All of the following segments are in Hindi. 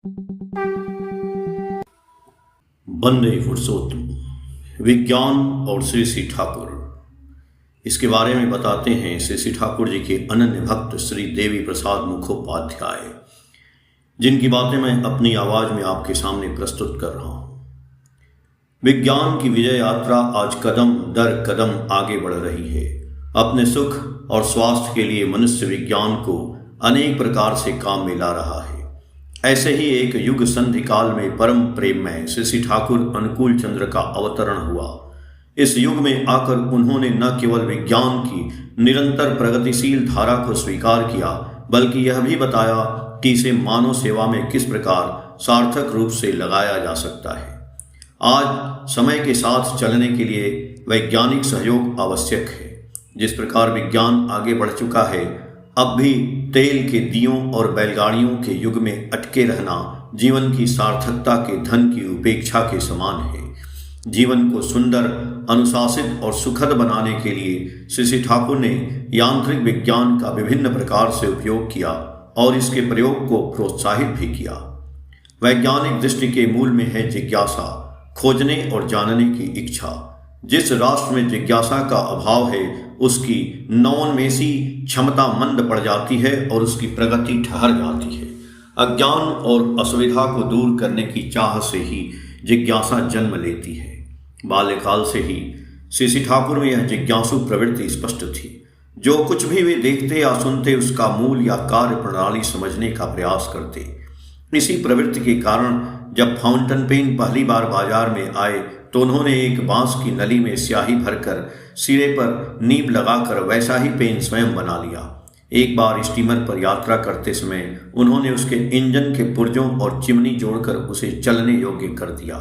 वंदे पुरुषोत्तम विज्ञान और श्री श्री ठाकुर। इसके बारे में बताते हैं श्री श्री ठाकुर जी के अनन्य भक्त श्री देवी प्रसाद मुखोपाध्याय, जिनकी बातें मैं अपनी आवाज में आपके सामने प्रस्तुत कर रहा हूं। विज्ञान की विजय यात्रा आज कदम दर कदम आगे बढ़ रही है। अपने सुख और स्वास्थ्य के लिए मनुष्य विज्ञान को अनेक प्रकार से काम में ला रहा है। ऐसे ही एक युग संधि काल में परम प्रेम में श्री श्री ठाकुर अनुकूल चंद्र का अवतरण हुआ। इस युग में आकर उन्होंने न केवल विज्ञान की निरंतर प्रगतिशील धारा को स्वीकार किया, बल्कि यह भी बताया कि इसे मानव सेवा में किस प्रकार सार्थक रूप से लगाया जा सकता है। आज समय के साथ चलने के लिए वैज्ञानिक सहयोग आवश्यक है। जिस प्रकार विज्ञान आगे बढ़ चुका है, अब भी तेल के दियों और बैलगाड़ियों के युग में अटके रहना जीवन की सार्थकता के धन की उपेक्षा के समान है। जीवन को सुंदर, अनुशासित और सुखद बनाने के लिए श्री श्री ठाकुर ने यांत्रिक विज्ञान का विभिन्न प्रकार से उपयोग किया और इसके प्रयोग को प्रोत्साहित भी किया। वैज्ञानिक दृष्टि के मूल में है जिज्ञासा, खोजने और जानने की इच्छा। जिस राष्ट्र में जिज्ञासा का अभाव है, उसकी नवोन्मेषी क्षमता मंद पड़ जाती है और उसकी प्रगति ठहर जाती है। अज्ञान और असुविधा को दूर करने की चाह से ही जिज्ञासा जन्म लेती है। बाल्यकाल से ही श्री श्री ठाकुर में यह जिज्ञासु प्रवृत्ति स्पष्ट थी। जो कुछ भी वे देखते या सुनते, उसका मूल या कार्य प्रणाली समझने का प्रयास करते। इसी प्रवृत्ति के कारण जब फाउंटेन पेन पहली बार बाजार में आए तो उन्होंने एक बांस की नली में स्याही भरकर सिरे पर नीब लगाकर वैसा ही पेन स्वयं बना लिया। एक बार स्टीमर पर यात्रा करते समय उन्होंने उसके इंजन के पुर्जों और चिमनी जोड़कर उसे चलने योग्य कर दिया।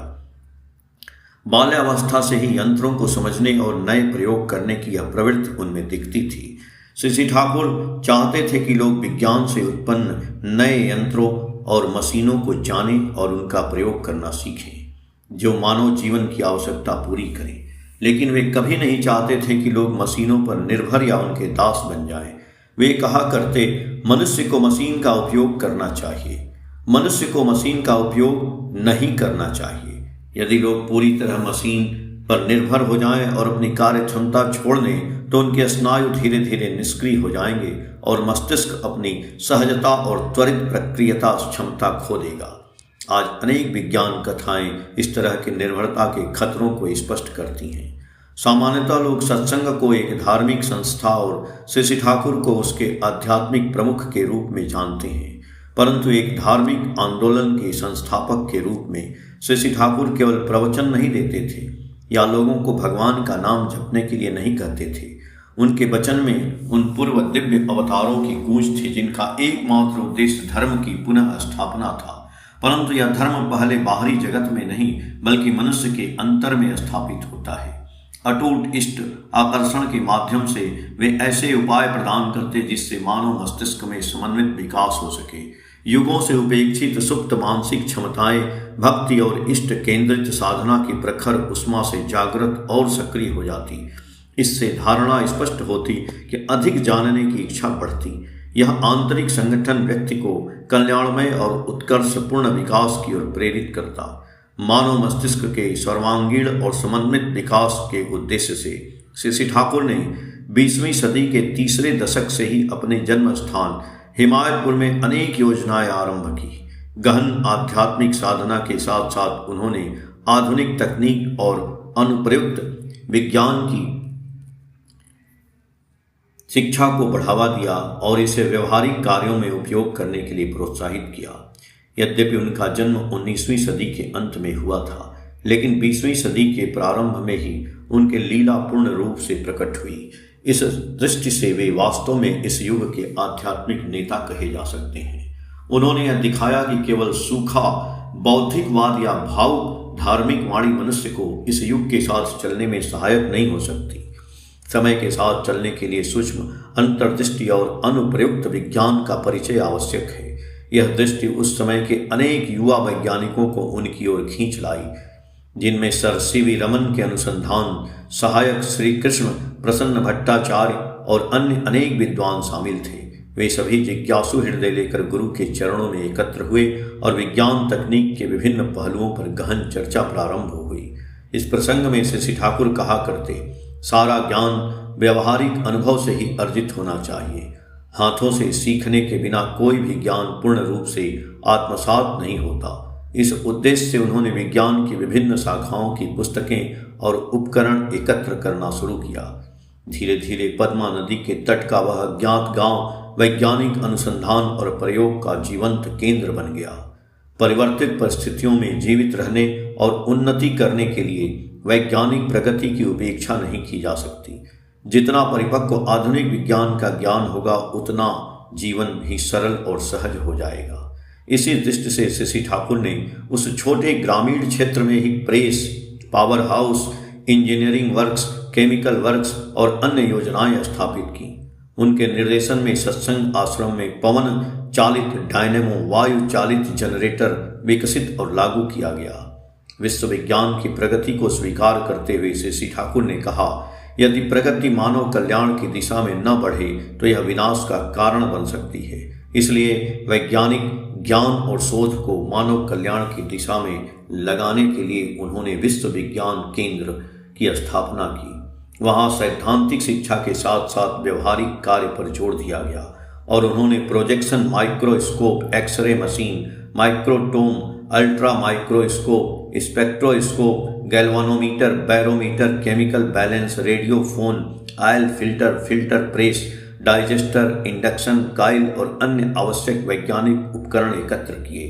बाल्यावस्था से ही यंत्रों को समझने और नए प्रयोग करने की यह प्रवृत्ति उनमें दिखती थी। श्री श्री ठाकुर चाहते थे कि लोग विज्ञान से उत्पन्न नए यंत्रों और मशीनों को जानें और उनका प्रयोग करना सीखें, जो मानव जीवन की आवश्यकता पूरी करें। लेकिन वे कभी नहीं चाहते थे कि लोग मशीनों पर निर्भर या उनके दास बन जाएं। वे कहा करते, मनुष्य को मशीन का उपयोग करना चाहिए, मनुष्य को मशीन का उपयोग नहीं करना चाहिए। यदि लोग पूरी तरह मशीन पर निर्भर हो जाएं और अपनी कार्य क्षमता छोड़ दें तो उनके स्नायु धीरे धीरे निष्क्रिय हो जाएंगे और मस्तिष्क अपनी सहजता और त्वरित प्रक्रियता क्षमता खो देगा। आज अनेक विज्ञान कथाएं इस तरह की निर्भरता के खतरों को स्पष्ट करती हैं। सामान्यतः लोग सत्संग को एक धार्मिक संस्था और श्री श्री ठाकुर को उसके आध्यात्मिक प्रमुख के रूप में जानते हैं, परंतु एक धार्मिक आंदोलन के संस्थापक के रूप में श्री श्री ठाकुर केवल प्रवचन नहीं देते थे या लोगों को भगवान का नाम जपने के लिए नहीं कहते थे। उनके वचन में उन पूर्व दिव्य अवतारों की गूंज थी जिनका एकमात्र उद्देश्य धर्म की पुनः स्थापना था। परंतु यह धर्म पहले बाहरी जगत में नहीं बल्कि मनुष्य के अंतर में स्थापित होता है। अटूट इष्ट आकर्षण के माध्यम से वे ऐसे उपाय प्रदान करते जिससे मानव मस्तिष्क में समन्वित विकास हो सके। युगों से उपेक्षित सुप्त मानसिक क्षमताएं भक्ति और इष्ट केंद्रित साधना की प्रखर उष्मा से जागृत और सक्रिय हो जाती। इससे धारणा स्पष्ट होती कि अधिक जानने की इच्छा बढ़ती। यह आंतरिक संगठन व्यक्ति को कल्याणमय और उत्कर्षपूर्ण विकास की ओर प्रेरित करता। मानव मस्तिष्क के सर्वांगीण और समन्वित विकास के उद्देश्य से श्री श्री ठाकुर ने 20वीं सदी के तीसरे दशक से ही अपने जन्म स्थान हिमायतपुर में अनेक योजनाएं आरंभ की। गहन आध्यात्मिक साधना के साथ साथ उन्होंने आधुनिक तकनीक और अनुप्रयुक्त विज्ञान की शिक्षा को बढ़ावा दिया और इसे व्यवहारिक कार्यों में उपयोग करने के लिए प्रोत्साहित किया। यद्यपि उनका जन्म 19वीं सदी के अंत में हुआ था, लेकिन 20वीं सदी के प्रारंभ में ही उनके लीला पूर्ण रूप से प्रकट हुई। इस दृष्टि से वे वास्तव में इस युग के आध्यात्मिक नेता कहे जा सकते हैं। उन्होंने यह दिखाया कि केवल सूखा बौद्धिकवाद या भावुक धार्मिक वाणी मनुष्य को इस युग के साथ चलने में सहायक नहीं हो सकती। समय के साथ चलने के लिए सूक्ष्म अंतर्दृष्टि और अनुप्रयुक्त विज्ञान का परिचय आवश्यक है। यह दृष्टि उस समय के अनेक युवा वैज्ञानिकों को उनकी ओर खींच लाई, जिनमें सर सीवी रमन के अनुसंधान सहायक श्री कृष्ण प्रसन्न भट्टाचार्य और अन्य अनेक विद्वान शामिल थे। वे सभी जिज्ञासु हृदय लेकर गुरु के चरणों में एकत्र हुए और विज्ञान तकनीक के विभिन्न पहलुओं पर गहन चर्चा प्रारंभ हो गई। इस प्रसंग में श्री ठाकुर कहा करते, सारा ज्ञान व्यवहारिक अनुभव से ही अर्जित होना चाहिए। हाथों से सीखने के बिना कोई भी ज्ञान पूर्ण रूप से आत्मसात नहीं होता। इस उद्देश्य से उन्होंने विज्ञान की विभिन्न शाखाओं की पुस्तकें और उपकरण एकत्र करना शुरू किया। धीरे धीरे पद्मा नदी के तट का वह अज्ञात गांव वैज्ञानिक अनुसंधान और प्रयोग का जीवंत केंद्र बन गया। परिवर्तित परिस्थितियों में जीवित रहने और उन्नति करने के लिए वैज्ञानिक प्रगति की उपेक्षा नहीं की जा सकती। जितना परिपक्व आधुनिक विज्ञान का ज्ञान होगा, उतना जीवन भी सरल और सहज हो जाएगा। इसी दृष्टि से श्री ठाकुर ने उस छोटे ग्रामीण क्षेत्र में ही press, power house, engineering works, chemical works और अन्य योजनाएं स्थापित की। उनके निर्देशन में सत्संग आश्रम में पवन चालित डायनेमो, वायु चालित जनरेटर विकसित और लागू किया गया। विश्व विज्ञान की प्रगति को स्वीकार करते हुए श्री ठाकुर ने कहा, यदि प्रगति मानव कल्याण की दिशा में न बढ़े तो यह विनाश का कारण बन सकती है। इसलिए वैज्ञानिक ज्ञान और शोध को मानव कल्याण की दिशा में लगाने के लिए उन्होंने विश्व विज्ञान केंद्र की स्थापना की। वहाँ सैद्धांतिक शिक्षा के साथ साथ व्यवहारिक कार्य पर जोर दिया गया और उन्होंने projection microscope, X ray machine, microtome, ultra microscope, spectroscope, galvanometer, barometer, chemical balance, radiophone, oil filter, filter press, digester, induction coil और अन्य आवश्यक वैज्ञानिक उपकरण एकत्र किए।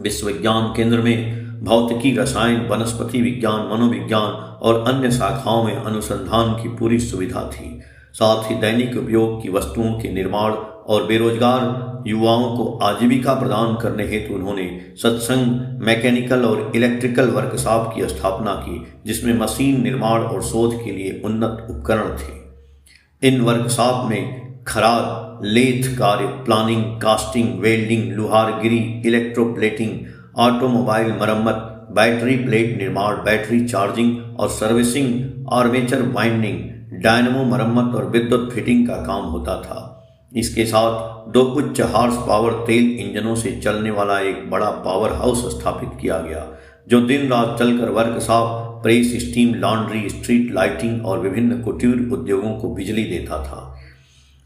विश्व विज्ञान केंद्र में भौतिकी, रसायन, वनस्पति विज्ञान, मनोविज्ञान और अन्य शाखाओं में अनुसंधान की पूरी सुविधा थी। साथ ही दैनिक उपयोग की वस्तुओं के निर्माण और बेरोजगार युवाओं को आजीविका प्रदान करने हेतु उन्होंने सत्संग, मैकेनिकल और इलेक्ट्रिकल वर्कशॉप की स्थापना की, जिसमें मशीन निर्माण और शोध के लिए उन्नत उपकरण थे। इन वर्कशॉप में खराद, लेथ कार्य, प्लानिंग, कास्टिंग, वेल्डिंग, लुहारगिरी, इलेक्ट्रोप्लेटिंग, ऑटोमोबाइल मरम्मत, बैटरी प्लेट निर्माण, बैटरी चार्जिंग और सर्विसिंग, आर्मेचर वाइंडिंग, डायनमो मरम्मत और विद्युत फिटिंग का काम होता था। इसके साथ 2 उच्च हार्स पावर तेल इंजनों से चलने वाला एक बड़ा पावर हाउस स्थापित किया गया, जो दिन रात चलकर workshop, press, steam laundry, street lighting और विभिन्न कुटीर उद्योगों को बिजली देता था।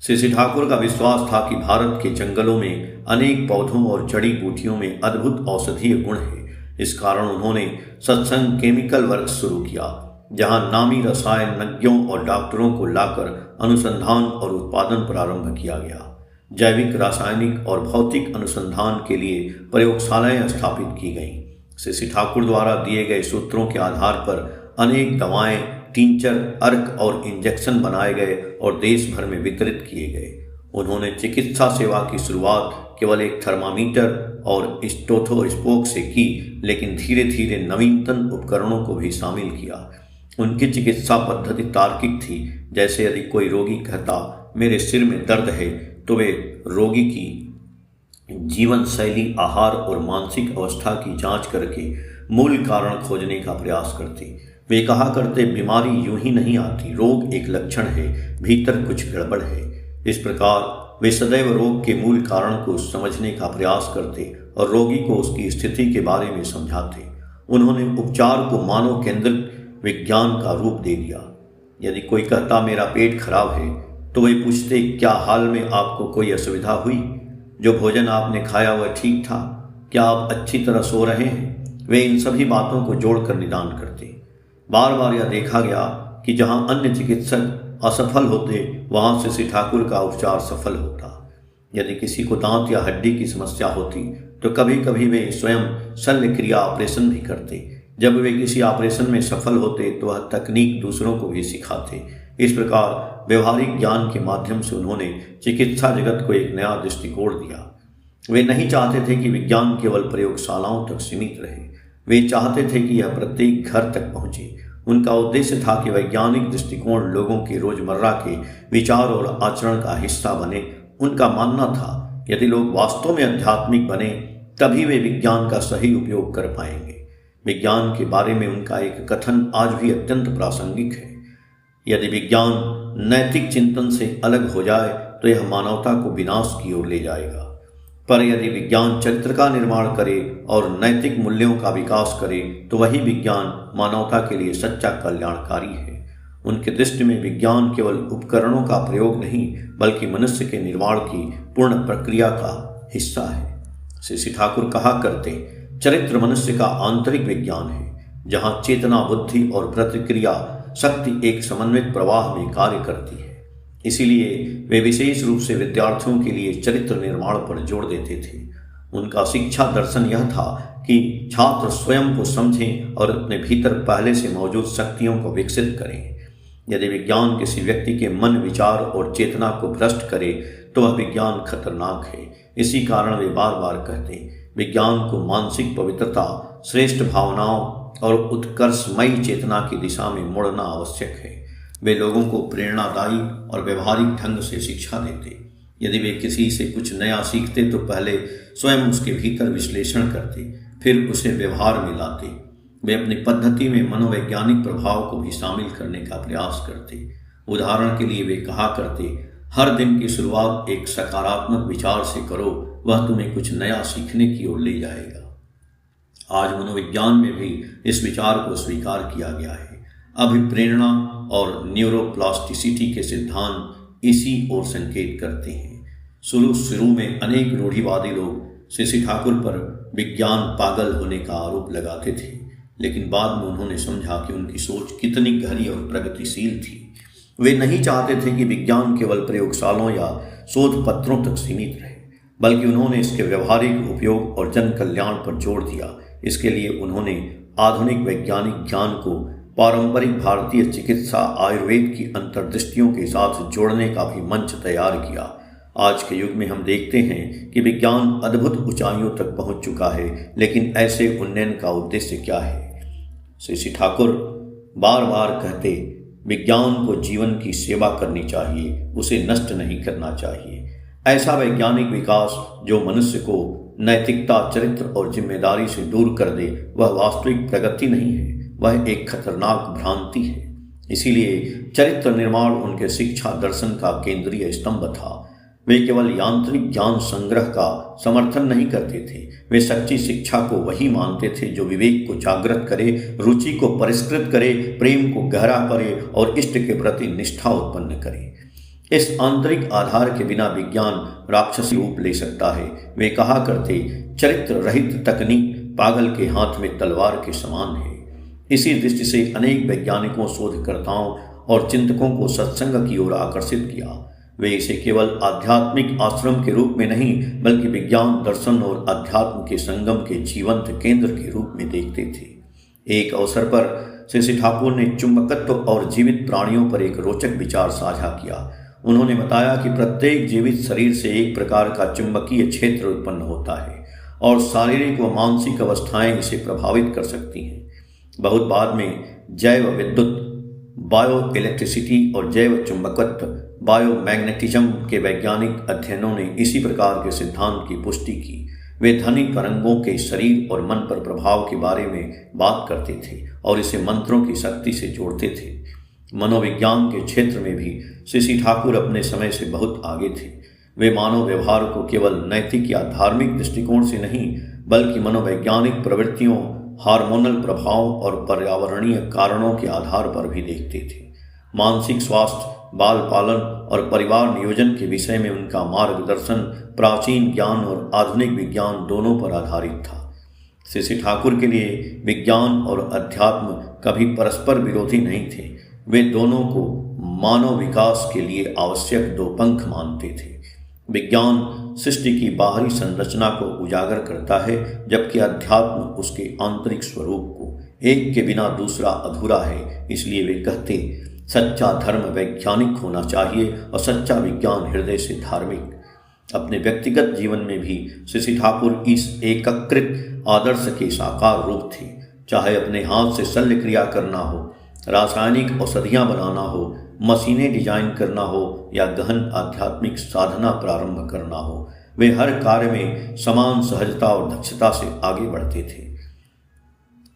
श्री ठाकुर का विश्वास था कि भारत के जंगलों में अनेक पौधों और जड़ी बूटियों में अद्भुत औषधीय गुण है। इस कारण उन्होंने सत्संग केमिकल वर्क शुरू किया, जहां नामी रसायनज्ञों और डॉक्टरों को लाकर अनुसंधान और उत्पादन प्रारंभ किया गया। जैविक, रासायनिक और भौतिक अनुसंधान के लिए प्रयोगशालाएं स्थापित की गईं। श्री ठाकुर द्वारा दिए गए सूत्रों के आधार पर अनेक दवाएं, टिंचर, अर्क और इंजेक्शन बनाए गए और देश भर में वितरित किए गए। उन्होंने चिकित्सा सेवा की शुरुआत केवल एक थर्मामीटर और स्टेथोस्कोप से की, लेकिन धीरे धीरे नवीनतम उपकरणों को भी शामिल किया। उनकी चिकित्सा पद्धति तार्किक थी। जैसे यदि कोई रोगी कहता मेरे सिर में दर्द है, तो वे रोगी की जीवन शैली, आहार और मानसिक अवस्था की जांच करके मूल कारण खोजने का प्रयास करते। वे कहा करते, बीमारी यूं ही नहीं आती, रोग एक लक्षण है, भीतर कुछ गड़बड़ है। इस प्रकार वे सदैव रोग के मूल कारण को समझने का प्रयास करते और रोगी को उसकी स्थिति के बारे में समझाते। उन्होंने उपचार को मानव केंद्रित विज्ञान का रूप दे दिया। यदि कोई कहता मेरा पेट खराब है, तो वे पूछते क्या हाल में आपको कोई असुविधा हुई? जो भोजन आपने खाया वह ठीक था? क्या आप अच्छी तरह सो रहे हैं? वे इन सभी बातों को जोड़कर निदान करते। बार बार यह देखा गया कि जहां अन्य चिकित्सक असफल होते, वहां श्री ठाकुर का उपचार सफल होता। यदि किसी को दांत या हड्डी की समस्या होती, तो कभी कभी वे स्वयं शल्य क्रिया ऑपरेशन भी करते। जब वे किसी ऑपरेशन में सफल होते, तो वह तकनीक दूसरों को भी सिखाते। इस प्रकार व्यवहारिक ज्ञान के माध्यम से उन्होंने चिकित्सा जगत को एक नया दृष्टिकोण दिया। वे नहीं चाहते थे कि विज्ञान केवल प्रयोगशालाओं तक सीमित रहे। वे चाहते थे कि यह प्रत्येक घर तक पहुंचे। उनका उद्देश्य था कि वैज्ञानिक दृष्टिकोण लोगों के रोजमर्रा के विचार और आचरण का हिस्सा बने। उनका मानना था यदि लोग वास्तव में आध्यात्मिक बने, तभी वे विज्ञान का सही उपयोग कर पाएंगे। विज्ञान के बारे में उनका एक कथन आज भी अत्यंत प्रासंगिक है। यदि विज्ञान नैतिक चिंतन से अलग हो जाए, तो यह मानवता को विनाश की ओर ले जाएगा। पर यदि विज्ञान चरित्र का निर्माण करे और नैतिक मूल्यों का विकास करे तो वही विज्ञान मानवता के लिए सच्चा कल्याणकारी है। उनके दृष्टि में विज्ञान केवल उपकरणों का प्रयोग नहीं बल्कि मनुष्य के निर्माण की पूर्ण प्रक्रिया का हिस्सा है। श्री ठाकुर कहा करते, चरित्र मनुष्य का आंतरिक विज्ञान है, जहाँ चेतना, बुद्धि और प्रतिक्रिया शक्ति एक समन्वित प्रवाह में कार्य करती है। इसीलिए वे विशेष रूप से विद्यार्थियों के लिए चरित्र निर्माण पर जोर देते थे। उनका शिक्षा दर्शन यह था कि छात्र स्वयं को समझें और अपने भीतर पहले से मौजूद शक्तियों को विकसित करें। यदि विज्ञान किसी व्यक्ति के मन, विचार और चेतना को भ्रष्ट करे तो वह विज्ञान खतरनाक है। इसी कारण वे बार बार कहते, विज्ञान को मानसिक पवित्रता, श्रेष्ठ भावनाओं और उत्कर्षमयी चेतना की दिशा में मोड़ना आवश्यक है। वे लोगों को प्रेरणादायी और व्यवहारिक ढंग से शिक्षा देते। यदि वे किसी से कुछ नया सीखते तो पहले स्वयं उसके भीतर विश्लेषण करते, फिर उसे व्यवहार में लाते। वे अपनी पद्धति में मनोवैज्ञानिक प्रभाव को भी शामिल करने का प्रयास करते। उदाहरण के लिए वे कहा करते, हर दिन की शुरुआत एक सकारात्मक विचार से करो, वह तुम्हें कुछ नया सीखने की ओर ले जाएगा। आज मनोविज्ञान में भी इस विचार को स्वीकार किया गया है। अभिप्रेरणा और न्यूरोप्लास्टिसिटी के सिद्धांत इसी ओर संकेत करते हैं। शुरू में अनेक रूढ़िवादी लोग श्री ठाकुर पर विज्ञान पागल होने का आरोप लगाते थे, लेकिन बाद में उन्होंने समझा कि उनकी सोच कितनी गहरी और प्रगतिशील थी। वे नहीं चाहते थे कि विज्ञान केवल प्रयोगशालाओं या शोध पत्रों तक सीमित रहे, बल्कि उन्होंने इसके व्यवहारिक उपयोग और जन कल्याण पर जोर दिया। इसके लिए उन्होंने आधुनिक वैज्ञानिक ज्ञान को पारंपरिक भारतीय चिकित्सा, आयुर्वेद की अंतर्दृष्टियों के साथ जोड़ने का भी मंच तैयार किया। आज के युग में हम देखते हैं कि विज्ञान अद्भुत ऊंचाइयों तक पहुंच चुका है, लेकिन ऐसे उन्नयन का उद्देश्य क्या है? श्री ठाकुर बार बार कहते, विज्ञान को जीवन की सेवा करनी चाहिए, उसे नष्ट नहीं करना चाहिए। ऐसा वैज्ञानिक विकास जो मनुष्य को नैतिकता, चरित्र और जिम्मेदारी से दूर कर दे, वह वास्तविक प्रगति नहीं है, वह एक खतरनाक भ्रांति है। इसीलिए चरित्र निर्माण उनके शिक्षा दर्शन का केंद्रीय स्तंभ था। वे केवल यांत्रिक ज्ञान संग्रह का समर्थन नहीं करते थे, वे सच्ची शिक्षा को वही मानते थे जो विवेक को जागृत करे, रुचि को परिष्कृत करे, प्रेम को गहरा करे और इष्ट के प्रति निष्ठा उत्पन्न करे। इस आंतरिक आधार के बिना विज्ञान राक्षसी रूप ले सकता है। वे कहा करते, चरित्र रहित तकनीक पागल के हाथ में तलवार के समान है। इसी दृष्टि से अनेक वैज्ञानिकों, शोधकर्ताओं और चिंतकों को सत्संग की ओर आकर्षित किया। वे इसे केवल आध्यात्मिक आश्रम के रूप में नहीं बल्कि विज्ञान, दर्शन और अध्यात्म के संगम के जीवंत केंद्र के रूप में देखते थे। एक अवसर पर श्री ठाकुर ने चुंबकत्व और जीवित प्राणियों पर एक रोचक विचार साझा किया। उन्होंने बताया कि प्रत्येक जीवित शरीर से एक प्रकार का चुंबकीय क्षेत्र उत्पन्न होता है और शारीरिक व मानसिक अवस्थाएं इसे प्रभावित कर सकती हैं। बहुत बाद में जैव विद्युत, बायो इलेक्ट्रिसिटी और जैव चुंबकत्व, बायोमैग्नेटिज्म के वैज्ञानिक अध्ययनों ने इसी प्रकार के सिद्धांत की पुष्टि की। वे ध्वनि तरंगों के शरीर और मन पर प्रभाव के बारे में बात करते थे और इसे मंत्रों की शक्ति से जोड़ते थे। मनोविज्ञान के क्षेत्र में भी श्री ठाकुर अपने समय से बहुत आगे थे। वे मानव व्यवहार को केवल नैतिक या धार्मिक दृष्टिकोण से नहीं बल्कि मनोवैज्ञानिक प्रवृत्तियों, हार्मोनल प्रभाव और पर्यावरणीय कारणों के आधार पर भी देखते थे। मानसिक स्वास्थ्य, बाल पालन और परिवार नियोजन के विषय में उनका मार्गदर्शन प्राचीन ज्ञान और आधुनिक विज्ञान दोनों पर आधारित था। श्री ठाकुर के लिए विज्ञान और अध्यात्म कभी परस्पर विरोधी नहीं थे। वे दोनों को मानव विकास के लिए आवश्यक दो पंख मानते थे। विज्ञान सृष्टि की बाहरी संरचना को उजागर करता है, जबकि अध्यात्म उसके आंतरिक स्वरूप को। एक के बिना दूसरा अधूरा है। इसलिए वे कहते, सच्चा धर्म वैज्ञानिक होना चाहिए और सच्चा विज्ञान हृदय से धार्मिक। अपने व्यक्तिगत जीवन में भी श्री ठाकुर इस एकीकृत आदर्श के साकार रूप थे। चाहे अपने हाथ से शल्य क्रिया करना हो, रासायनिक औषधियाँ बनाना हो, मशीनें डिजाइन करना हो या गहन आध्यात्मिक साधना प्रारंभ करना हो, वे हर कार्य में समान सहजता और दक्षता से आगे बढ़ते थे।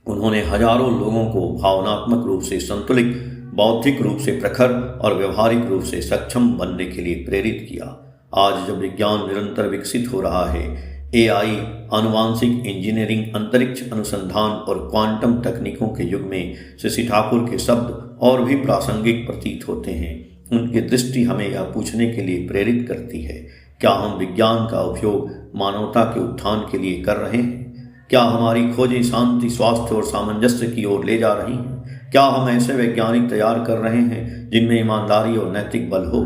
उन्होंने हजारों लोगों को भावनात्मक रूप से संतुलित बौद्धिक रूप से प्रखर और व्यवहारिक रूप से सक्षम बनने के लिए प्रेरित किया। आज जब विज्ञान निरंतर विकसित हो रहा है, एआई, आनुवांशिक इंजीनियरिंग, अंतरिक्ष अनुसंधान और क्वांटम तकनीकों के युग में श्री ठाकुर के शब्द और भी प्रासंगिक प्रतीत होते हैं। उनकी दृष्टि हमें यह पूछने के लिए प्रेरित करती है, क्या हम विज्ञान का उपयोग मानवता के उत्थान के लिए कर रहे हैं? क्या हमारी खोजें शांति, स्वास्थ्य और सामंजस्य की ओर ले जा रही हैं? क्या हम ऐसे वैज्ञानिक तैयार कर रहे हैं जिनमें ईमानदारी और नैतिक बल हो?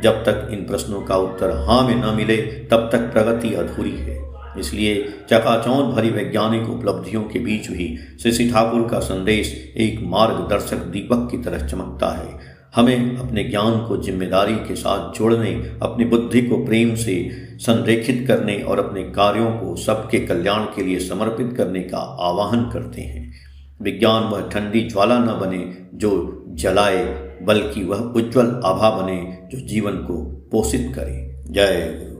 जब तक इन प्रश्नों का उत्तर हाँ में न मिले, तब तक प्रगति अधूरी है। इसलिए चकाचौंध भरी वैज्ञानिक उपलब्धियों के बीच भी श्री ठाकुर का संदेश एक मार्गदर्शक दीपक की तरह चमकता है। हमें अपने ज्ञान को जिम्मेदारी के साथ जोड़ने, अपनी बुद्धि को प्रेम से संरेखित करने और अपने कार्यों को सबके कल्याण के लिए समर्पित करने का आह्वान करते हैं। विज्ञान वह ठंडी ज्वाला न बने जो जलाए, बल्कि वह उज्जवल आभा बने जो जीवन को पोषित करे। जय गुरु।